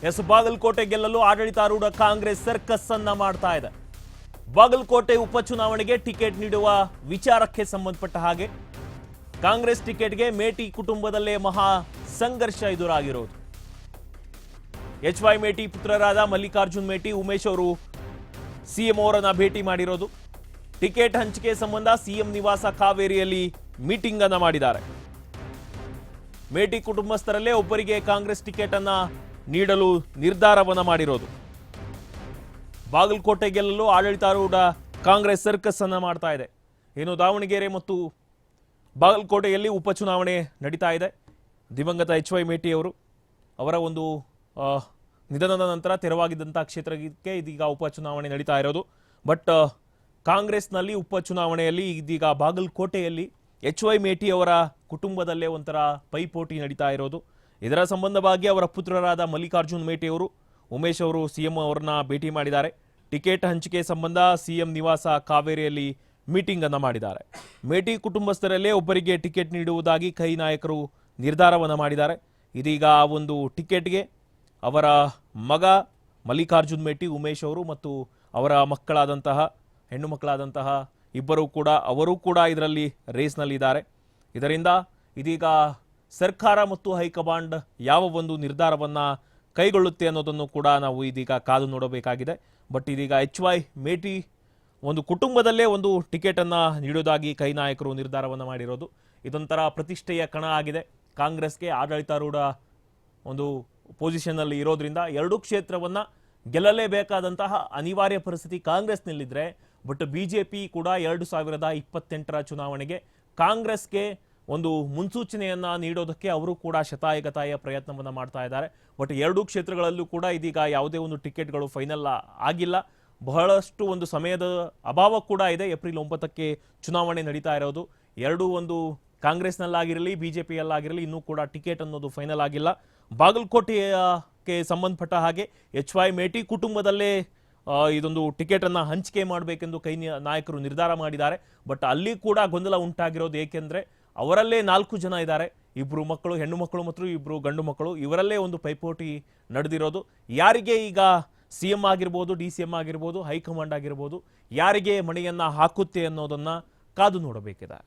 S Bagalkot ಗೆಲ್ಲಲು ಆಡಳಿತಾರೂಢ Congress circus ಅನ್ನ ಮಾಡ್ತಾ ಇದೆ. ಬಾಗಲಕೋಟೆ ಉಪಚುನಾವಣೆಗೆ ಟಿಕೆಟ್ ನೀಡುವ ವಿಚಾರಕ್ಕೆ ಸಂಬಂಧಪಟ್ಟ ಹಾಗೆ ಕಾಂಗ್ರೆಸ್ ಟಿಕೆಟ್ಗೆ ಮೇಟಿ ಕುಟುಂಬದಲ್ಲೇ ಮಹಾ ಸಂಘರ್ಷ ಎದುರಾಗಿರೋದು. HY ಮೇಟಿ ಪುತ್ರರಾದ ಮಲ್ಲಿಕಾರ್ಜುನ್ ಮೇಟಿ, ಉಮೇಶ್ ಅವರು ಸಿಎಂ ಅವರನ್ನ ಭೇಟಿ ಮಾಡಿರೋದು. ಟಿಕೆಟ್ ಹಂಚಿಕೆ ಸಂಬಂಧ ಸಿಎಂ ನಿವಾಸ ಕಾವೇರಿಯಲ್ಲಿ ಮೀಟಿಂಗ್ ಅನ್ನ ಮಾಡಿದ್ದಾರೆ. ಮೇಟಿ ಕುಟುಂಬಸ್ಥರಲ್ಲೇ ಒಬ್ಬರಿಗೆ ಕಾಂಗ್ರೆಸ್ ಟಿಕೆಟ್ ಅನ್ನ ನೀಡಲು ನಿರ್ಧಾರವನ್ನ ಮಾಡಿರೋದು. ಬಾಗಲಕೋಟೆ ಗೆಲ್ಲಲು ಆಡಳಿತಾರೂಢ ಕಾಂಗ್ರೆಸ್ ಸರ್ಕಸ್ ಅನ್ನ ಮಾಡ್ತಾ ಇದೆ. ಏನು ದಾವಣಗೆರೆ ಮತ್ತು ಬಾಗಲಕೋಟೆಯಲ್ಲಿ ಉಪಚುನಾವಣೆ ನಡೀತಾ ಇದೆ. ದಿವಂಗತ HY ಮೇಟಿ ಅವರು ಅವರ ಒಂದು ನಿಧನದ ನಂತರ ತೆರವಾಗಿದ್ದಂತಹ ಕ್ಷೇತ್ರಕ್ಕೆ ಇದೀಗ ಉಪಚುನಾವಣೆ ನಡೀತಾ ಇರೋದು. ಬಟ್ ಕಾಂಗ್ರೆಸ್ನಲ್ಲಿ ಉಪಚುನಾವಣೆಯಲ್ಲಿ ಇದೀಗ ಬಾಗಲಕೋಟೆಯಲ್ಲಿ HY ಮೇಟಿ ಅವರ ಕುಟುಂಬದಲ್ಲೇ ಒಂಥರ ಪೈಪೋಟಿ ನಡೀತಾ ಇರೋದು. ಇದರ ಸಂಬಂಧವಾಗಿ ಅವರ ಪುತ್ರರಾದ ಮಲ್ಲಿಕಾರ್ಜುನ್ ಮೇಟಿ ಅವರು, ಉಮೇಶ್ ಅವರು ಸಿಎಂ ಅವರನ್ನ ಭೇಟಿ ಮಾಡಿದ್ದಾರೆ. ಟಿಕೆಟ್ ಹಂಚಿಕೆ ಸಂಬಂಧ ಸಿಎಂ ನಿವಾಸ ಕಾವೇರಿಯಲ್ಲಿ ಮೀಟಿಂಗ್ ಅನ್ನ ಮಾಡಿದ್ದಾರೆ. ಮೇಟಿ ಕುಟುಂಬಸ್ಥರಲ್ಲೇ ಒಬ್ಬರಿಗೆ ಟಿಕೆಟ್ ನೀಡುವುದಾಗಿ ಕೈ ನಾಯಕರು ನಿರ್ಧಾರವನ್ನು ಮಾಡಿದ್ದಾರೆ. ಇದೀಗ ಆ ಒಂದು ಟಿಕೆಟ್ಗೆ ಅವರ ಮಗ ಮಲ್ಲಿಕಾರ್ಜುನ್ ಮೇಟಿ, ಉಮೇಶ್ ಅವರು ಮತ್ತು ಅವರ ಹೆಣ್ಣು ಮಕ್ಕಳಾದಂತಹ ಅವರು ಕೂಡ ಇದರಲ್ಲಿ ರೇಸ್ನಲ್ಲಿದ್ದಾರೆ. ಇದರಿಂದ ಇದೀಗ ಸರ್ಕಾರ ಮತ್ತು ಹೈಕಮಾಂಡ್ ಯಾವ ಒಂದು ನಿರ್ಧಾರವನ್ನ ಕೈಗೊಳ್ಳುತ್ತೆ ಅನ್ನೋದನ್ನು ಕೂಡ ನಾವು ಇದೀಗ ಕಾದು ನೋಡಬೇಕಾಗಿದೆ. ಬಟ್ ಇದೀಗ HY ಮೇಟಿ ಒಂದು ಕುಟುಂಬದಲ್ಲೇ ಒಂದು ಟಿಕೆಟ್ ಅನ್ನ ನೀಡೋದಾಗಿ ಕೈ ನಾಯಕರು ನಿರ್ಧಾರವನ್ನು ಮಾಡಿರೋದು. ಇದೊಂಥರ ಪ್ರತಿಷ್ಠೆಯ ಕಣ ಆಗಿದೆ. ಕಾಂಗ್ರೆಸ್ಗೆ ಆಡಳಿತಾರೂಢ ಒಂದು ಪೊಸಿಷನ್ ಅಲ್ಲಿ ಇರೋದ್ರಿಂದ ಎರಡೂ ಕ್ಷೇತ್ರವನ್ನ ಗೆಲ್ಲಲೇಬೇಕಾದಂತಹ ಅನಿವಾರ್ಯ ಪರಿಸ್ಥಿತಿ ಕಾಂಗ್ರೆಸ್ನಲ್ಲಿದ್ರೆ, ಬಟ್ ಬಿಜೆಪಿ ಕೂಡ 2028ರ ಚುನಾವಣೆಗೆ ಕಾಂಗ್ರೆಸ್ಗೆ ಒಂದು ಮುನ್ಸೂಚನೆಯನ್ನ ನೀಡೋದಕ್ಕೆ ಅವರು ಕೂಡ ಶತಾಯಗತಾಯ ಪ್ರಯತ್ನವನ್ನ ಮಾಡ್ತಾ ಇದ್ದಾರೆ. ಬಟ್ ಎರಡೂ ಕ್ಷೇತ್ರಗಳಲ್ಲೂ ಕೂಡ ಇದೀಗ ಯಾವುದೇ ಒಂದು ಟಿಕೆಟ್ಗಳು ಫೈನಲ್ ಆಗಿಲ್ಲ. ಬಹಳಷ್ಟು ಒಂದು ಸಮಯದ ಅಭಾವ ಕೂಡ ಇದೆ. ಏಪ್ರಿಲ್ 9ಕ್ಕೆ ಚುನಾವಣೆ ನಡೀತಾ ಇರೋದು. ಎರಡೂ ಒಂದು ಕಾಂಗ್ರೆಸ್ನಲ್ಲಾಗಿರಲಿ ಬಿಜೆಪಿಯಲ್ಲಾಗಿರಲಿ ಇನ್ನೂ ಕೂಡ ಟಿಕೆಟ್ ಅನ್ನೋದು ಫೈನಲ್ ಆಗಿಲ್ಲ. ಬಾಗಲಕೋಟೆಗೆ ಸಂಬಂಧಪಟ್ಟ ಹಾಗೆ HY ಮೇಟಿ ಕುಟುಂಬದಲ್ಲೇ ಇದೊಂದು ಟಿಕೆಟ್ ಅನ್ನ ಹಂಚಿಕೆ ಮಾಡಬೇಕೆಂದು ಕೈ ನಾಯಕರು ನಿರ್ಧಾರ ಮಾಡಿದ್ದಾರೆ. ಬಟ್ ಅಲ್ಲಿ ಕೂಡ ಗೊಂದಲ ಉಂಟಾಗಿರೋದು. ಏಕೆಂದ್ರೆ ಅವರಲ್ಲೇ 4 ಜನ ಇದ್ದಾರೆ. 2 ಮಕ್ಕಳು, ಹೆಣ್ಣು ಮಕ್ಕಳು ಮತ್ತು 2 ಗಂಡು ಮಕ್ಕಳು. ಇವರಲ್ಲೇ ಒಂದು ಪೈಪೋಟಿ ನಡೆದಿರೋದು. ಯಾರಿಗೆ ಈಗ ಸಿಎಂ ಆಗಿರ್ಬೋದು, DCM ಆಗಿರ್ಬೋದು, ಹೈಕಮಾಂಡ್ ಆಗಿರ್ಬೋದು, ಯಾರಿಗೆ ಮಣೆಯನ್ನ ಹಾಕುತ್ತೆ ಅನ್ನೋದನ್ನ ಕಾದು ನೋಡಬೇಕಿದೆ.